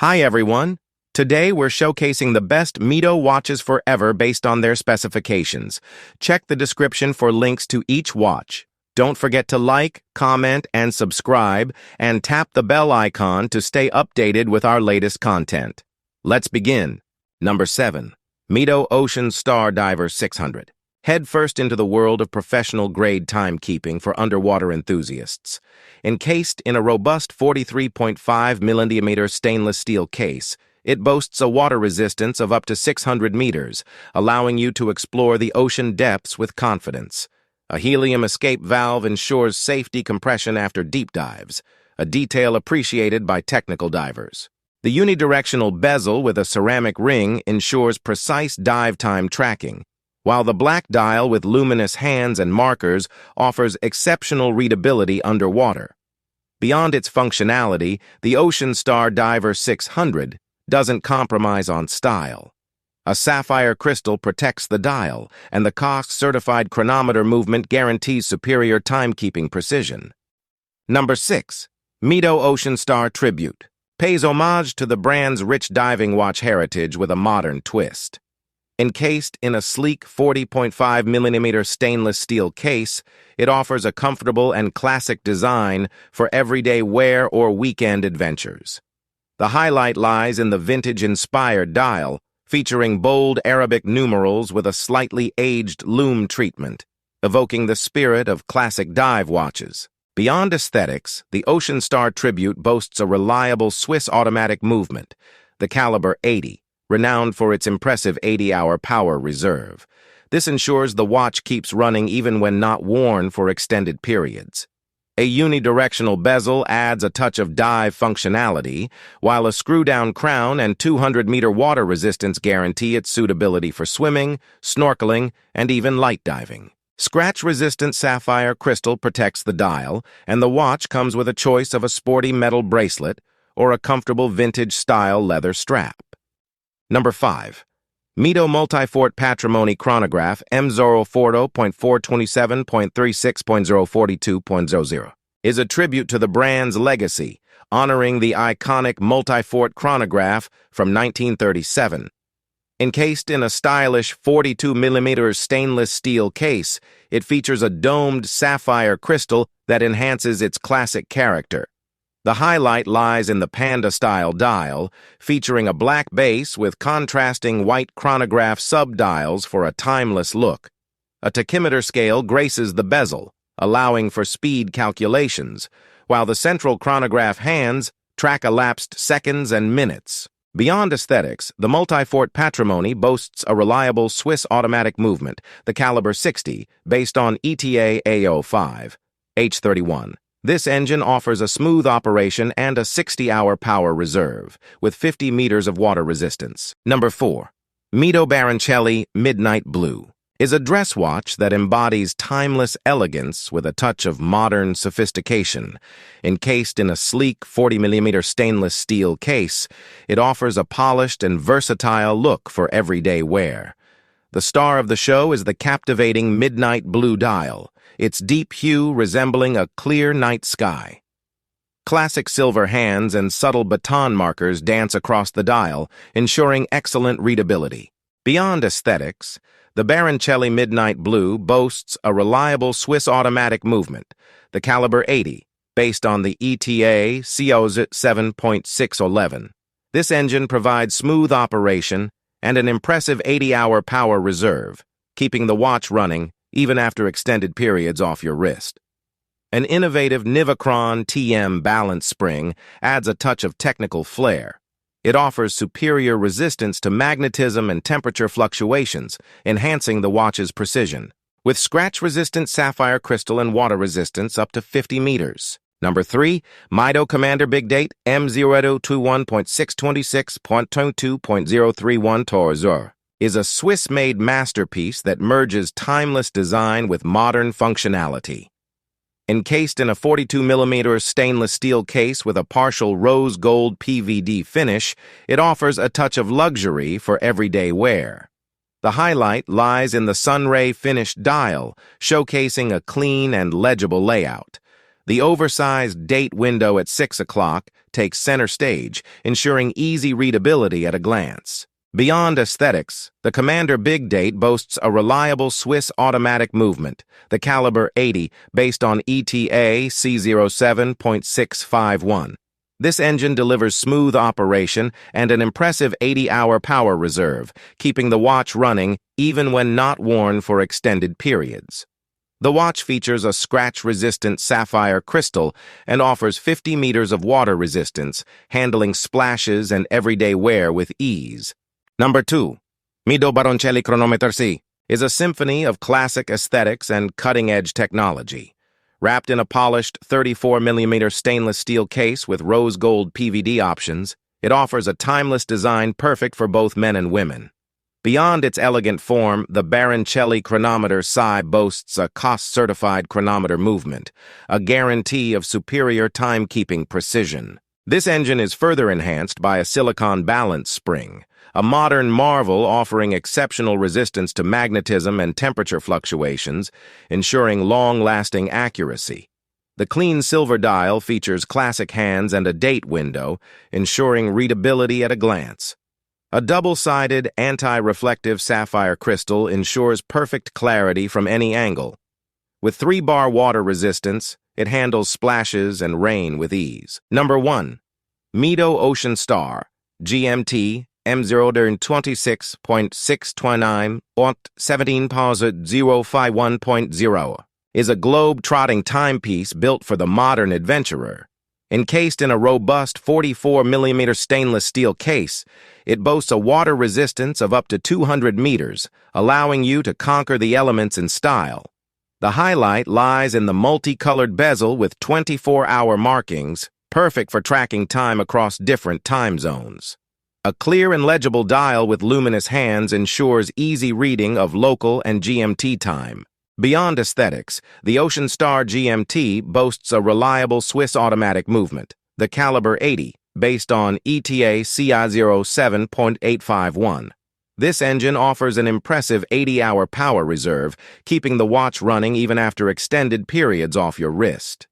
Hi everyone! Today we're showcasing the best Mido watches forever based on their specifications. Check the description for links to each watch. Don't forget to like, comment, and subscribe, and tap the bell icon to stay updated with our latest content. Let's begin. Number 7. Mido Ocean Star Diver 600. Head first into the world of professional-grade timekeeping for underwater enthusiasts. Encased in a robust 43.5mm stainless steel case, it boasts a water resistance of up to 600 meters, allowing you to explore the ocean depths with confidence. A helium escape valve ensures safe decompression after deep dives, a detail appreciated by technical divers. The unidirectional bezel with a ceramic ring ensures precise dive time tracking, while the black dial with luminous hands and markers offers exceptional readability underwater. Beyond its functionality, the Ocean Star Diver 600 doesn't compromise on style. A sapphire crystal protects the dial, and the COSC-certified chronometer movement guarantees superior timekeeping precision. Number 6. Mido Ocean Star Tribute pays homage to the brand's rich diving watch heritage with a modern twist. Encased in a sleek 40.5mm stainless steel case, it offers a comfortable and classic design for everyday wear or weekend adventures. The highlight lies in the vintage-inspired dial, featuring bold Arabic numerals with a slightly aged lume treatment, evoking the spirit of classic dive watches. Beyond aesthetics, the Ocean Star Tribute boasts a reliable Swiss automatic movement, the caliber 80, renowned for its impressive 80-hour power reserve. This ensures the watch keeps running even when not worn for extended periods. A unidirectional bezel adds a touch of dive functionality, while a screw-down crown and 200-meter water resistance guarantee its suitability for swimming, snorkeling, and even light diving. Scratch-resistant sapphire crystal protects the dial, and the watch comes with a choice of a sporty metal bracelet or a comfortable vintage-style leather strap. Number 5. Mido multifort patrimony chronograph M040.427.36.042.00 is a tribute to the brand's legacy, honoring the iconic multifort chronograph from 1937. Encased in a stylish 42mm stainless steel case, it features a domed sapphire crystal that enhances its classic character. The highlight lies in the panda-style dial, featuring a black base with contrasting white chronograph subdials for a timeless look. A tachymeter scale graces the bezel, allowing for speed calculations, while the central chronograph hands track elapsed seconds and minutes. Beyond aesthetics, the multifort patrimony boasts a reliable Swiss automatic movement, the caliber 60, based on ETA A05, H31. This engine offers a smooth operation and a 60-hour power reserve, with 50 meters of water resistance. Number 4. Mido Baroncelli Midnight Blue is a dress watch that embodies timeless elegance with a touch of modern sophistication. Encased in a sleek 40mm stainless steel case, it offers a polished and versatile look for everyday wear. The star of the show is the captivating midnight blue dial, its deep hue resembling a clear night sky. Classic silver hands and subtle baton markers dance across the dial, ensuring excellent readability. Beyond aesthetics, the Baroncelli Midnight Blue boasts a reliable Swiss automatic movement, the caliber 80, based on the ETA CO 7.611. This engine provides smooth operation and an impressive 80-hour power reserve, keeping the watch running even after extended periods off your wrist. An innovative Nivacron TM balance spring adds a touch of technical flair. It offers superior resistance to magnetism and temperature fluctuations, enhancing the watch's precision, with scratch-resistant sapphire crystal and water resistance up to 50 meters. Number 3, Mido Commander Big Date M021.626.22.031 Torzor is a Swiss-made masterpiece that merges timeless design with modern functionality. Encased in a 42mm stainless steel case with a partial rose gold PVD finish, it offers a touch of luxury for everyday wear. The highlight lies in the sunray finished dial, showcasing a clean and legible layout. The oversized date window at 6 o'clock takes center stage, ensuring easy readability at a glance. Beyond aesthetics, the Commander Big Date boasts a reliable Swiss automatic movement, the caliber 80, based on ETA C07.651. This engine delivers smooth operation and an impressive 80-hour power reserve, keeping the watch running even when not worn for extended periods. The watch features a scratch-resistant sapphire crystal and offers 50 meters of water resistance, handling splashes and everyday wear with ease. Number 2. Mido Baroncelli Chronometer C is a symphony of classic aesthetics and cutting-edge technology. Wrapped in a polished 34mm stainless steel case with rose gold PVD options, it offers a timeless design perfect for both men and women. Beyond its elegant form, the baroncelli chronometer C boasts a COS-certified chronometer movement, a guarantee of superior timekeeping precision. This engine is further enhanced by a silicon balance spring, a modern marvel offering exceptional resistance to magnetism and temperature fluctuations, ensuring long-lasting accuracy. The clean silver dial features classic hands and a date window, ensuring readability at a glance. A double-sided, anti-reflective sapphire crystal ensures perfect clarity from any angle. With 3-bar water resistance, it handles splashes and rain with ease. Number 1. Mido Ocean Star, GMT, M026.629 or 17.051.0, is a globe-trotting timepiece built for the modern adventurer. Encased in a robust 44mm stainless steel case, it boasts a water resistance of up to 200 meters, allowing you to conquer the elements in style. The highlight lies in the multicolored bezel with 24-hour markings, perfect for tracking time across different time zones. A clear and legible dial with luminous hands ensures easy reading of local and GMT time. Beyond aesthetics, the Ocean Star GMT boasts a reliable Swiss automatic movement, the caliber 80, based on ETA CI07.851. This engine offers an impressive 80-hour power reserve, keeping the watch running even after extended periods off your wrist.